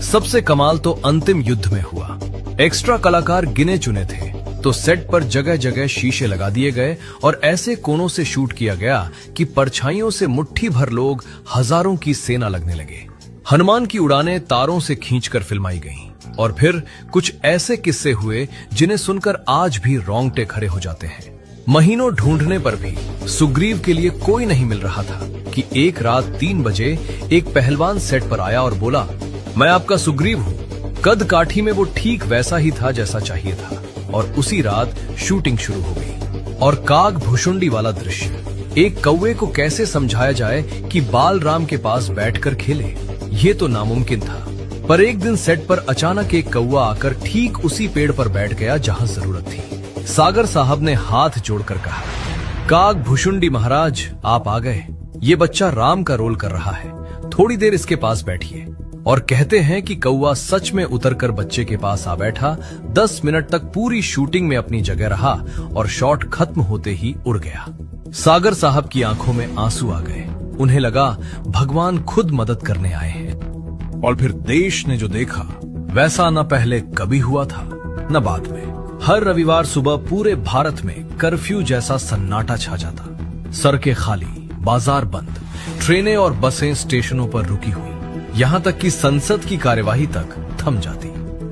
सबसे कमाल तो अंतिम युद्ध में हुआ। एक्स्ट्रा कलाकार गिने चुने थे तो सेट पर जगह जगह शीशे लगा दिए गए और ऐसे कोनों से शूट किया गया कि परछाइयों से मुट्ठी भर लोग, हजारों की सेना लगने लगे। हनुमान की उड़ानें तारों से खींचकर फिल्माई गईं और फिर कुछ ऐसे किस्से हुए जिन्हें सुनकर आज भी रोंगटे खड़े हो जाते हैं। महीनों ढूंढने पर भी सुग्रीव के लिए कोई नहीं मिल रहा था कि एक रात 3 बजे एक पहलवान सेट पर आया और बोला, मैं आपका सुग्रीव हूँ। कद काठी में वो ठीक वैसा ही था जैसा चाहिए था और उसी रात शूटिंग शुरू हो गई। और काग भुशुंडी वाला दृश्य, एक कौवे को कैसे समझाया जाए कि बालराम के पास बैठकर खेले, ये तो नामुमकिन था। पर एक दिन सेट पर अचानक एक कौवा आकर ठीक उसी पेड़ पर बैठ गया जहां जरूरत थी। सागर साहब ने हाथ जोड़कर कहा, काग भुशुंडी महाराज, आप आ गए। ये बच्चा राम का रोल कर रहा है, थोड़ी देर इसके पास बैठिए। और कहते हैं कि कौवा सच में उतरकर बच्चे के पास आ बैठा। 10 मिनट तक पूरी शूटिंग में अपनी जगह रहा और शॉट खत्म होते ही उड़ गया। सागर साहब की आंखों में आंसू आ गए। उन्हें लगा भगवान खुद मदद करने आए हैं। और फिर देश ने जो देखा वैसा न पहले कभी हुआ था न बाद में। हर रविवार सुबह पूरे भारत में कर्फ्यू जैसा सन्नाटा छा जाता। सड़कें खाली, बाजार बंद, ट्रेनें और बसें स्टेशनों पर रुकी हुई, यहाँ तक कि संसद की कार्यवाही तक थम जाती।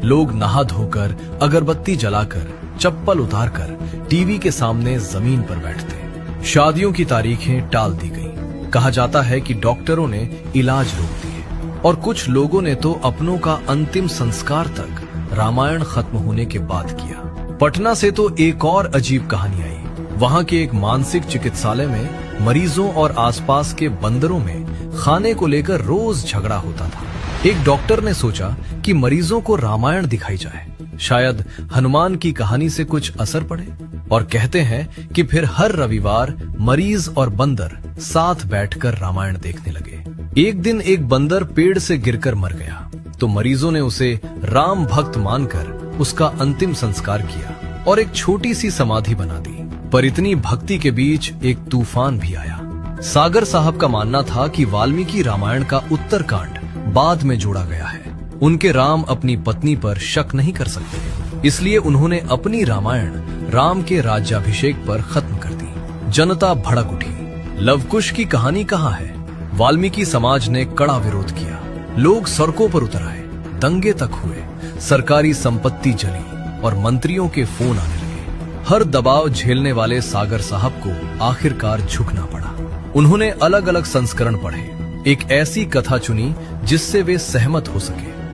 लोग नहा धोकर, अगरबत्ती जलाकर, चप्पल उतारकर टीवी के सामने जमीन पर बैठते। शादियों की तारीखें टाल दी गईं। कहा जाता है कि डॉक्टरों ने इलाज रोक दिए और कुछ लोगों ने तो अपनों का अंतिम संस्कार तक रामायण खत्म होने के बाद किया। पटना से तो एक और अजीब कहानी आई। वहां के एक मानसिक चिकित्सालय में मरीजों और आसपास के बंदरों में खाने को लेकर रोज झगड़ा होता था। एक डॉक्टर ने सोचा कि मरीजों को रामायण दिखाई जाए, शायद हनुमान की कहानी से कुछ असर पड़े। और कहते हैं कि फिर हर रविवार मरीज और बंदर साथ बैठकर रामायण देखने लगे। एक दिन एक बंदर पेड़ से गिरकर मर गया तो मरीजों ने उसे राम भक्त मानकर उसका अंतिम संस्कार किया और एक छोटी सी समाधि बना दी। पर इतनी भक्ति के बीच एक तूफान भी आया। सागर साहब का मानना था कि वाल्मीकि रामायण का उत्तरकांड बाद में जोड़ा गया है। उनके राम अपनी पत्नी पर शक नहीं कर सकते, इसलिए उन्होंने अपनी रामायण राम के राज्याभिषेक पर खत्म कर दी। जनता भड़क उठी। लवकुश की कहानी कहाँ है? वाल्मीकि समाज ने कड़ा विरोध किया। लोग सड़कों पर उतर आए, दंगे तक हुए, सरकारी संपत्ति जली और मंत्रियों के फोन आने लगे। हर दबाव झेलने वाले सागर साहब को आखिरकार झुकना पड़ा। उन्होंने अलग अलग संस्करण पढ़े, एक ऐसी कथा चुनी जिससे वे सहमत हो सके।